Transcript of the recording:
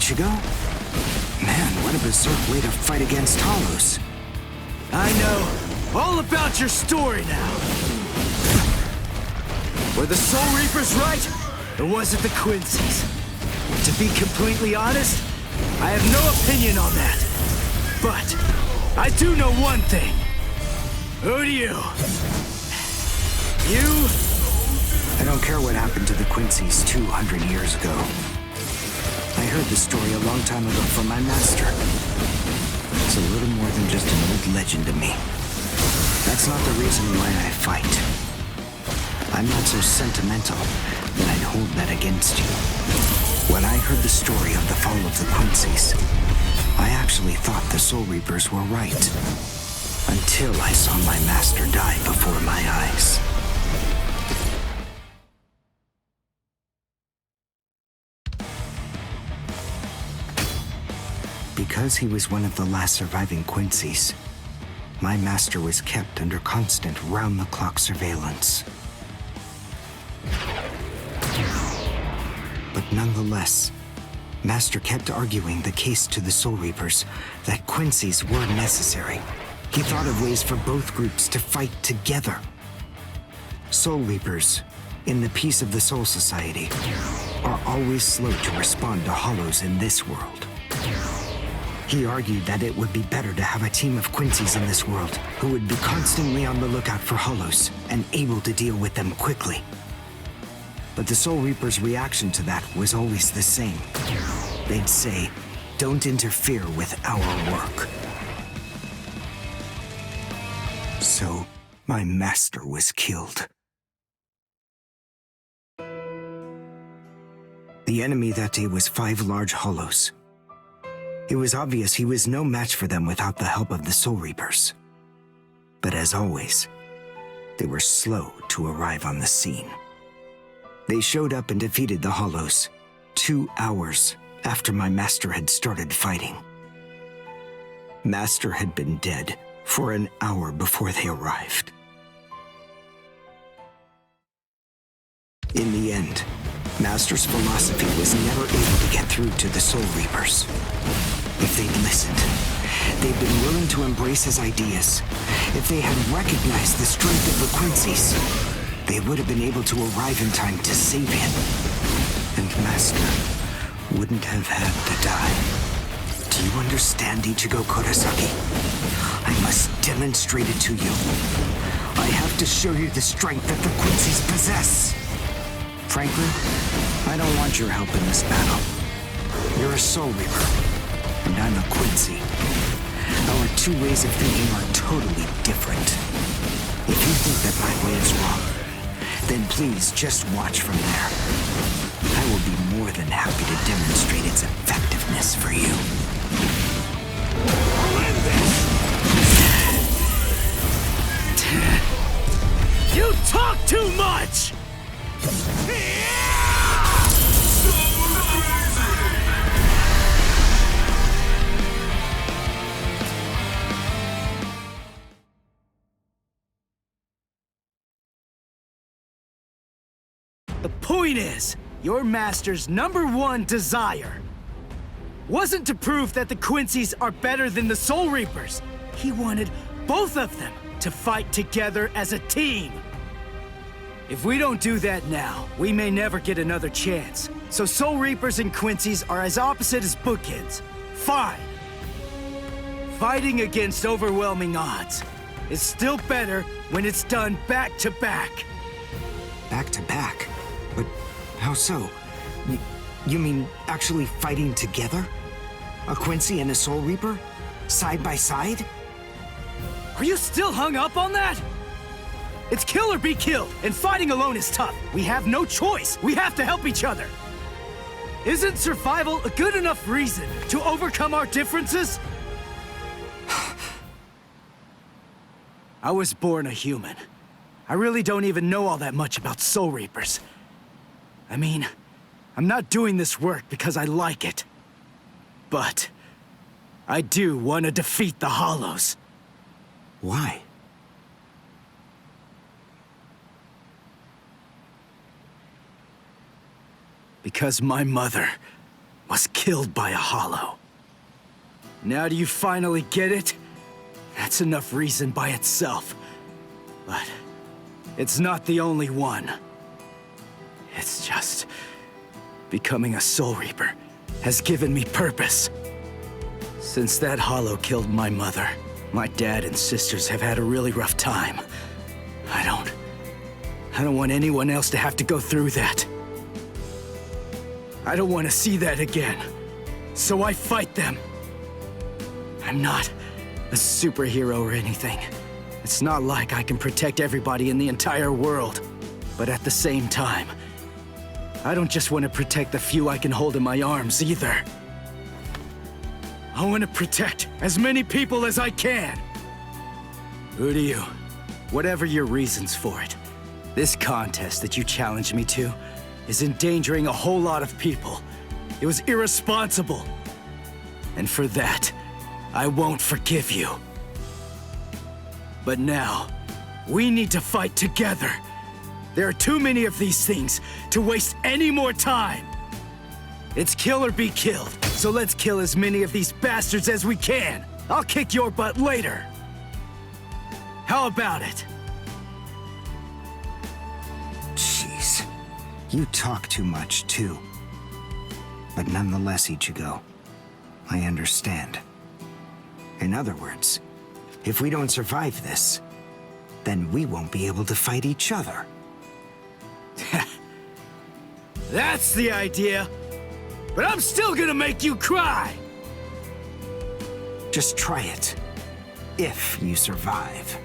Ichigo? Man, what a berserk way to fight against Hollows. I know all about your story now. Were the Soul Reapers right, or was it the Quincy's? To be completely honest, I have no opinion on that. But I do know one thing. Who do you? You? I don't care what happened to the Quincy's 200 years ago. I heard the story a long time ago from my master. It's a little more than just an old legend to me. That's not the reason why I fight. I'm not so sentimental that I'd hold that against you. When I heard the story of the fall of the Quincy's, I actually thought the Soul Reapers were right. Until I saw my master die before my eyes. Because he was one of the last surviving Quincy's, my master was kept under constant round-the-clock surveillance. But nonetheless, Master kept arguing the case to the Soul Reapers that Quincy's were necessary. He thought of ways for both groups to fight together. Soul Reapers, in the peace of the Soul Society, are always slow to respond to Hollows in this world. He argued that it would be better to have a team of Quincy's in this world who would be constantly on the lookout for Hollows and able to deal with them quickly. But the Soul Reapers' reaction to that was always the same. They'd say, "Don't interfere with our work." So, my master was killed. The enemy that day was 5 large Hollows. It was obvious he was no match for them without the help of the Soul Reapers. But as always, they were slow to arrive on the scene. They showed up and defeated the Hollows 2 hours after my master had started fighting. Master had been dead for an hour before they arrived. In the end, Master's philosophy was never able to get through to the Soul Reapers. If they'd listened, they'd been willing to embrace his ideas. If they had recognized the strength of the Quincy's, they would have been able to arrive in time to save him. And Master wouldn't have had to die. Do you understand, Ichigo Kurosaki? I must demonstrate it to you. I have to show you the strength that the Quincy's possess. Frankly, I don't want your help in this battle. You're a Soul Reaper, and I'm a Quincy. Our 2 ways of thinking are totally different. If you think that my way is wrong, then please just watch from there. I will be more than happy to demonstrate its effectiveness for you. You talk too much! The point is, your master's #1 desire wasn't to prove that the Quincy's are better than the Soul Reapers. He wanted both of them to fight together as a team. If we don't do that now, we may never get another chance. So Soul Reapers and Quincy's are as opposite as bookends. Fine. Fighting against overwhelming odds is still better when it's done back to back. Back to back? But how so? You mean actually fighting together? A Quincy and a Soul Reaper? Side by side? Are you still hung up on that? It's kill or be killed, and fighting alone is tough. We have no choice. We have to help each other. Isn't survival a good enough reason to overcome our differences? I was born a human. I really don't even know all that much about Soul Reapers. I mean, I'm not doing this work because I like it. But I do want to defeat the Hollows. Why? Because my mother was killed by a Hollow. Now do you finally get it? That's enough reason by itself. But it's not the only one. It's just becoming a Soul Reaper has given me purpose. Since that Hollow killed my mother, my dad and sisters have had a really rough time. I don't want anyone else to have to go through that. I don't want to see that again. So I fight them. I'm not a superhero or anything. It's not like I can protect everybody in the entire world. But at the same time, I don't just want to protect the few I can hold in my arms either. I want to protect as many people as I can. Who do you? Whatever your reasons for it, this contest that you challenged me to is endangering a whole lot of people. It was irresponsible. And for that, I won't forgive you. But now, we need to fight together. There are too many of these things to waste any more time. It's kill or be killed, so let's kill as many of these bastards as we can. I'll kick your butt later. How about it? Jeez. You talk too much, too. But nonetheless, Ichigo, I understand. In other words, if we don't survive this, then we won't be able to fight each other. That's the idea. But I'm still gonna make you cry. Just try it. If you survive.